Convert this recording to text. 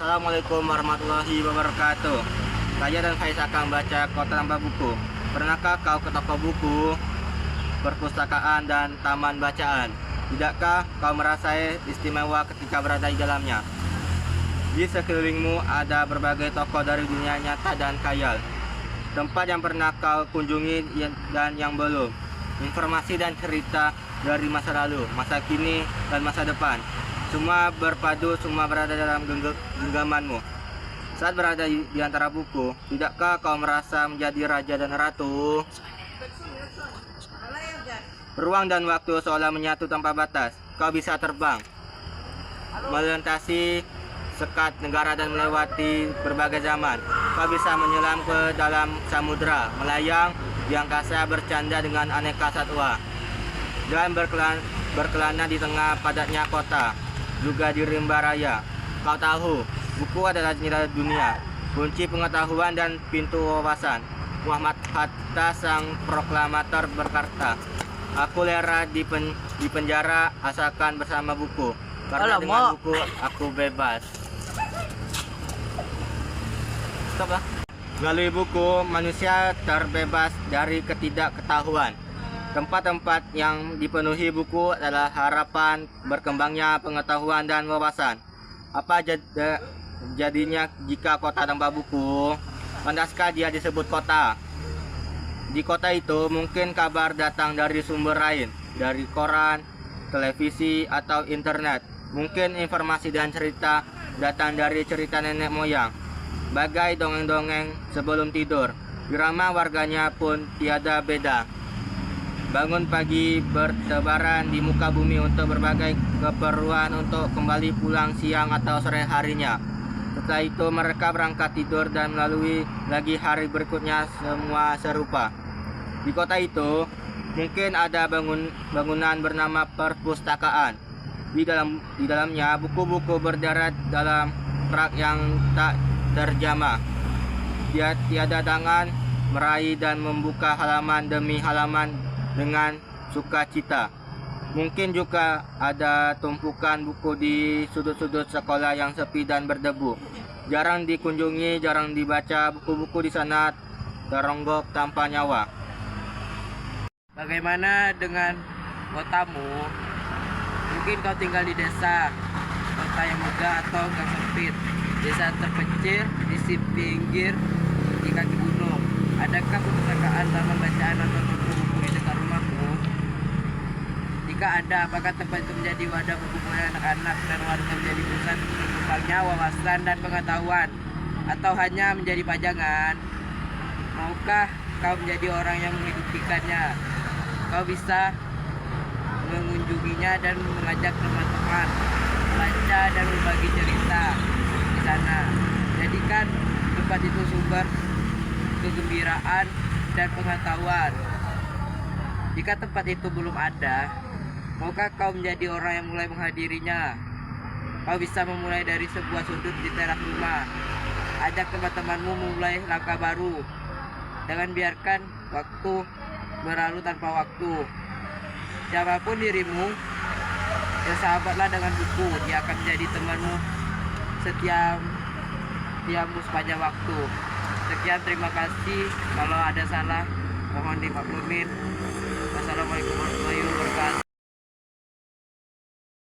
Assalamualaikum warahmatullahi wabarakatuh. Saya dan Faiz akan baca Kota Tanpa Buku. Pernahkah kau ke toko buku, perpustakaan, dan taman bacaan? Tidakkah kau merasa istimewa ketika berada di dalamnya? Di sekelilingmu ada berbagai toko dari dunia nyata dan khayal. Tempat yang pernah kau kunjungi dan yang belum. Informasi dan cerita dari masa lalu, masa kini, dan masa depan. Semua berpadu, semua berada dalam genggamanmu. Saat berada di antara buku, tidakkah kau merasa menjadi raja dan ratu? Ruang dan waktu seolah menyatu tanpa batas. Kau bisa terbang, melintasi sekat negara dan melewati berbagai zaman. Kau bisa menyelam ke dalam samudera, melayang di angkasa, bercanda dengan aneka satwa, dan berkelana di tengah padatnya kota, juga di rimba raya. Kau tahu, buku adalah jendela dunia, kunci pengetahuan dan pintu wawasan. Muhammad Hatta, sang proklamator, berkata, "Aku lera di penjara asalkan bersama buku, karena dengan buku aku bebas." Stop lah. Melalui buku, manusia terbebas dari ketidakketahuan. Tempat-tempat yang dipenuhi buku adalah harapan berkembangnya pengetahuan dan wawasan. Apa jadinya jika kota tanpa buku? Pantaskah dia disebut kota? Di kota itu mungkin kabar datang dari sumber lain, dari koran, televisi, atau internet. Mungkin informasi dan cerita datang dari cerita nenek moyang, bagai dongeng-dongeng sebelum tidur. Irama warganya pun tiada beda. Bangun pagi, bertebaran di muka bumi untuk berbagai keperluan, untuk kembali pulang siang atau sore harinya. Setelah itu mereka berangkat tidur dan melalui lagi hari berikutnya, semua serupa. Di kota itu mungkin ada bangunan bernama perpustakaan. Di dalamnya buku-buku berderet dalam rak yang tak terjamah. Dia tiada tangan meraih dan membuka halaman demi halaman dengan sukacita. Mungkin juga ada tumpukan buku di sudut-sudut sekolah yang sepi dan berdebu. Jarang dikunjungi, jarang dibaca. Buku-buku di sana teronggok tanpa nyawa. Bagaimana dengan kotamu? Mungkin kau tinggal di desa, kota yang megah atau gang sempit, desa terpencil di pinggir di kaki gunung. Adakah perpustakaan, taman bacaan, atau buku-buku di dekat rumahmu? Jika ada, apakah tempat itu menjadi wadah berkumpulnya anak-anak dan warga, menjadi pusat berkembangnya wawasan dan pengetahuan, atau hanya menjadi pajangan? Maukah kau menjadi orang yang mengidentikannya? Kau bisa mengunjunginya dan mengajak teman-teman baca dan berbagi cerita di sana. Jadikan tempat itu sumber kegembiraan dan pengetahuan. Jika tempat itu belum ada, maukah kau menjadi orang yang mulai menghadirinya? Kau bisa memulai dari sebuah sudut di teras rumah. Ajak teman-temanmu memulai langkah baru. Jangan biarkan waktu berlalu tanpa waktu. Siapapun dirimu, bersahabatlah dengan buku. Dia akan menjadi temanmu setiamu sepanjang waktu. Sekian, terima kasih. Kalau ada salah, mohon dimaklumin. Wassalamualaikum warahmatullahi wabarakatuh.